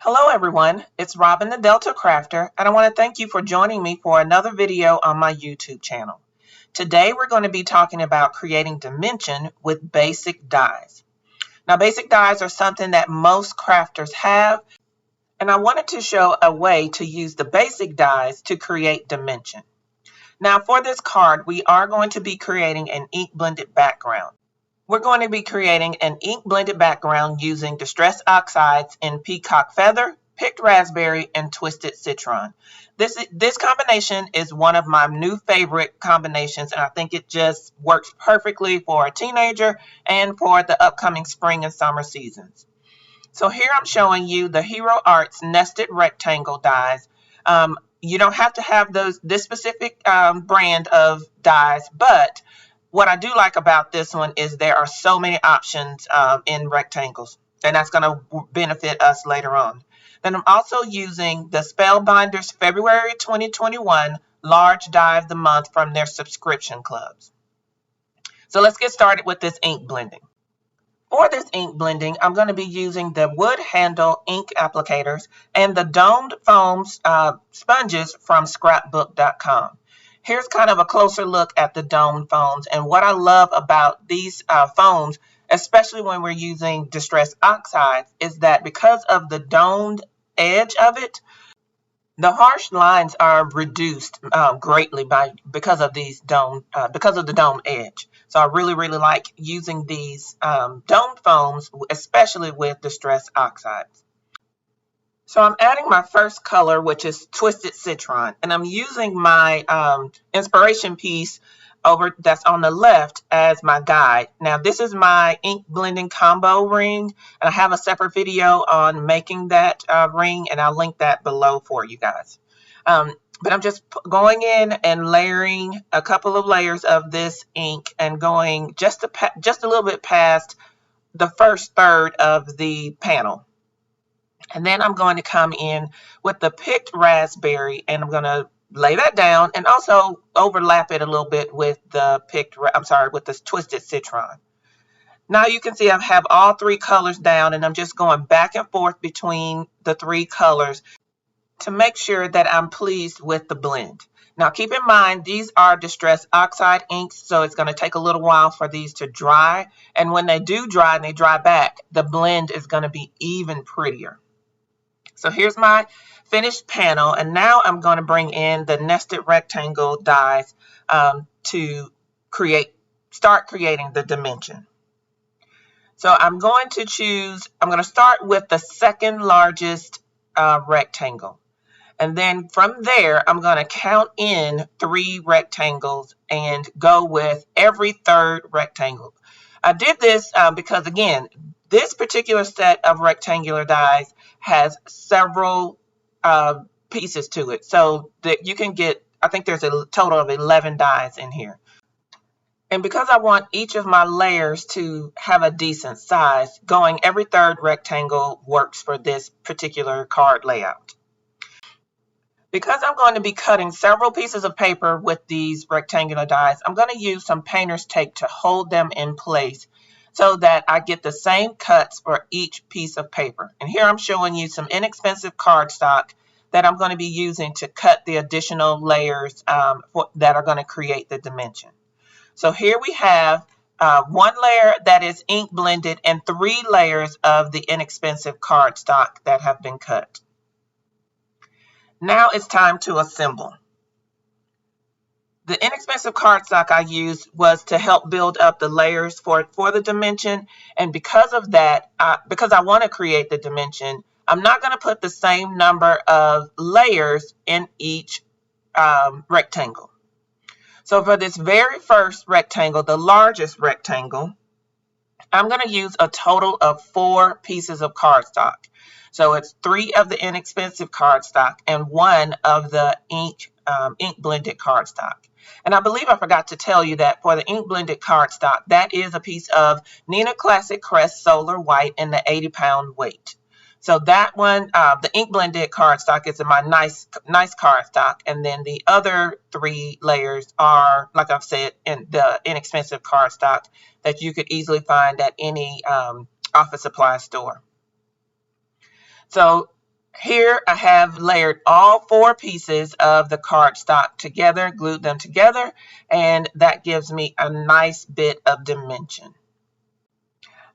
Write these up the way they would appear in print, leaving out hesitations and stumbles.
Hello everyone, it's Robin the Delta Crafter, and I want to thank you for joining me for another video on my YouTube channel. Today we're going to be talking about creating dimension with basic dies. Now basic dies are something that most crafters have, and I wanted to show a way to use the basic dies to create dimension. Now for this card, we are going to be creating an ink blended background. We're going to be creating an ink blended background using Distress Oxides in Peacock Feather, Picked Raspberry, and Twisted Citron. This combination is one of my new favorite combinations, and I think it just works perfectly for a teenager and for the upcoming spring and summer seasons. So here I'm showing you the Hero Arts nested rectangle dies. You don't have to have this specific brand of dies, but what I do like about this one is there are so many options in rectangles, and that's going to benefit us later on. Then I'm also using the Spellbinders February 2021 Large Die of the Month from their subscription clubs. So let's get started with this ink blending. For this ink blending, I'm going to be using the wood handle ink applicators and the domed foams sponges from scrapbook.com. Here's kind of a closer look at the domed foams, and what I love about these foams, especially when we're using Distress Oxides, is that because of the domed edge of it, the harsh lines are reduced greatly because of the dome edge. So I really like using these domed foams, especially with Distress Oxides. So I'm adding my first color, which is Twisted Citron, and I'm using my inspiration piece that's on the left as my guide. Now this is my ink blending combo ring, and I have a separate video on making that ring, and I'll link that below for you guys. But I'm just going in and layering a couple of layers of this ink and going just a little bit past the first third of the panel. And then I'm going to come in with the Picked Raspberry, and I'm going to lay that down and also overlap it a little bit with the with this Twisted Citron. Now you can see I have all three colors down, and I'm just going back and forth between the three colors to make sure that I'm pleased with the blend. Now keep in mind, these are Distress Oxide inks, so it's going to take a little while for these to dry. And when they do dry and they dry back, the blend is going to be even prettier. So here's my finished panel, and now I'm going to bring in the nested rectangle dies to start creating the dimension. So I'm going to start with the second largest rectangle. And then from there, I'm going to count in 3 rectangles and go with every third rectangle. I did this because, again, this particular set of rectangular dies has several pieces to it. So that you can get, I think there's a total of 11 dies in here. And because I want each of my layers to have a decent size, going every third rectangle works for this particular card layout. Because I'm going to be cutting several pieces of paper with these rectangular dies, I'm going to use some painter's tape to hold them in place so that I get the same cuts for each piece of paper. And here I'm showing you some inexpensive cardstock that I'm going to be using to cut the additional layers that are going to create the dimension. So here we have 1 layer that is ink blended and 3 layers of the inexpensive cardstock that have been cut. Now it's time to assemble. The inexpensive cardstock I used was to help build up the layers for the dimension, and because of that, because I want to create the dimension, I'm not going to put the same number of layers in each rectangle. So for this very first rectangle, the largest rectangle, I'm going to use a total of 4 pieces of cardstock. So it's 3 of the inexpensive cardstock and 1 of the ink blended cardstock. And I believe I forgot to tell you that for the ink blended cardstock, that is a piece of Neenah Classic Crest Solar White in the 80-pound weight. So that one, the ink blended cardstock is my nice cardstock, and then the other 3 layers are, like I've said, in the inexpensive cardstock that you could easily find at any office supply store. So Here I have layered all 4 pieces of the cardstock together, glued them together, and that gives me a nice bit of dimension.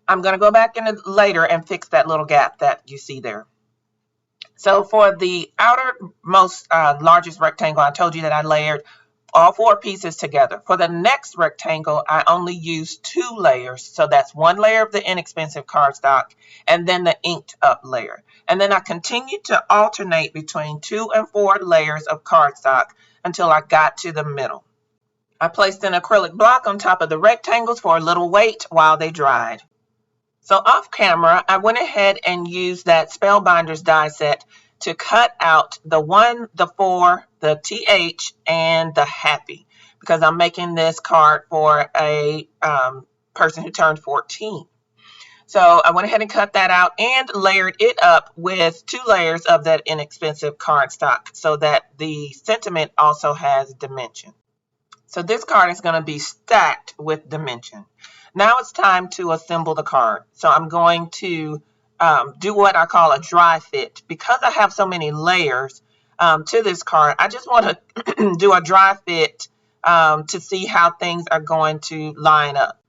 I'm going to go back in later and fix that little gap that you see there. So for the outermost largest rectangle, I told you that I layered all 4 pieces together. For the next rectangle, I only used 2 layers. So that's 1 layer of the inexpensive cardstock and then the inked up layer. And then I continued to alternate between 2 and 4 layers of cardstock until I got to the middle. I placed an acrylic block on top of the rectangles for a little weight while they dried. So off camera, I went ahead and used that Spellbinders die set to cut out the 1, the 4, the TH, and the happy, because I'm making this card for a person who turned 14. So I went ahead and cut that out and layered it up with 2 layers of that inexpensive cardstock so that the sentiment also has dimension. So this card is going to be stacked with dimension. Now it's time to assemble the card. So I'm going to do what I call a dry fit. Because I have so many layers to this card, I just want to do a dry fit to see how things are going to line up.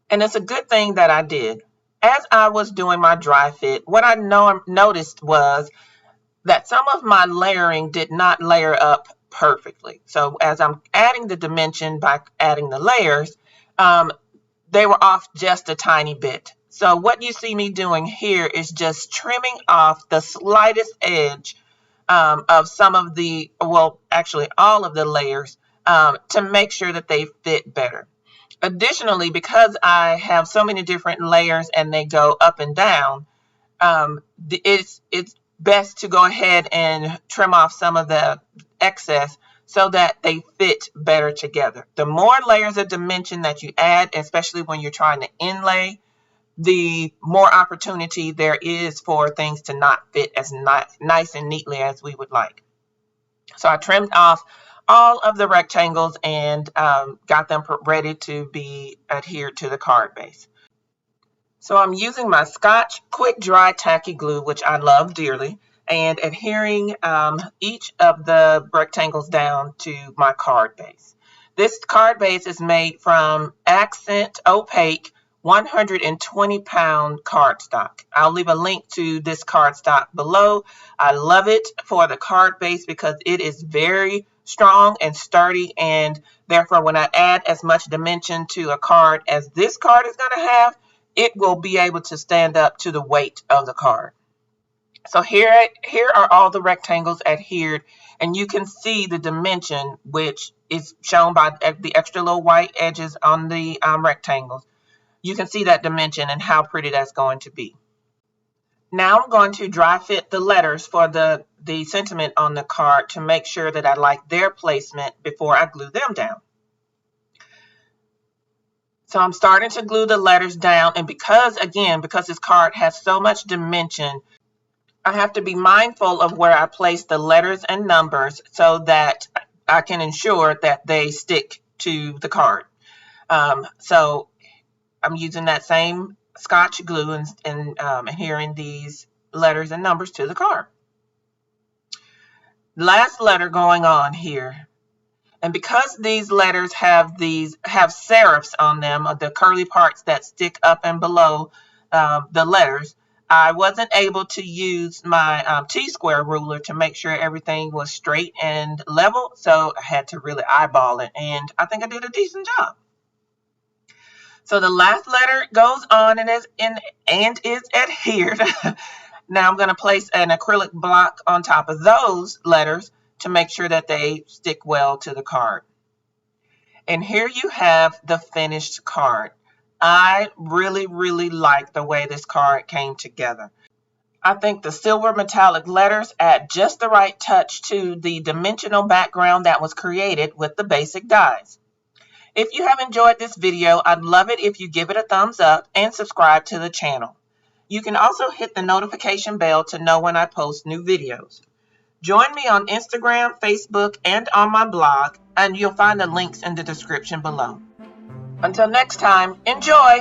And it's a good thing that I did. As I was doing my dry fit, what I noticed was that some of my layering did not layer up perfectly. So as I'm adding the dimension by adding the layers, they were off just a tiny bit. So what you see me doing here is just trimming off the slightest edge of some of the, well, actually all of the layers to make sure that they fit better. Additionally, because I have so many different layers and they go up and down, it's best to go ahead and trim off some of the excess so that they fit better together. The more layers of dimension that you add, especially when you're trying to inlay, the more opportunity there is for things to not fit as nice and neatly as we would like. So I trimmed off all of the rectangles and got them ready to be adhered to the card base. So I'm using my Scotch Quick Dry Tacky Glue, which I love dearly, and adhering each of the rectangles down to my card base. This card base is made from Accent Opaque 120-pound cardstock. I'll leave a link to this cardstock below. I love it for the card base because it is very strong and sturdy, and therefore when I add as much dimension to a card as this card is going to have, it will be able to stand up to the weight of the card. So here are all the rectangles adhered, and you can see the dimension, which is shown by the extra little white edges on the rectangles. You can see that dimension and how pretty that's going to be. Now I'm going to dry fit the letters for the sentiment on the card to make sure that I like their placement before I glue them down. So I'm starting to glue the letters down, and because this card has so much dimension, I have to be mindful of where I place the letters and numbers so that I can ensure that they stick to the card. So I'm using that same Scotch glue and adhering these letters and numbers to the card. Last letter going on here. And because these letters have serifs on them, the curly parts that stick up and below the letters, I wasn't able to use my T-square ruler to make sure everything was straight and level, so I had to really eyeball it, and I think I did a decent job. So the last letter goes on and is adhered. Now I'm going to place an acrylic block on top of those letters to make sure that they stick well to the card. And here you have the finished card. I really, really like the way this card came together. I think the silver metallic letters add just the right touch to the dimensional background that was created with the basic dies. If you have enjoyed this video, I'd love it if you give it a thumbs up and subscribe to the channel. You can also hit the notification bell to know when I post new videos. Join me on Instagram, Facebook, and on my blog, and you'll find the links in the description below. Until next time, enjoy!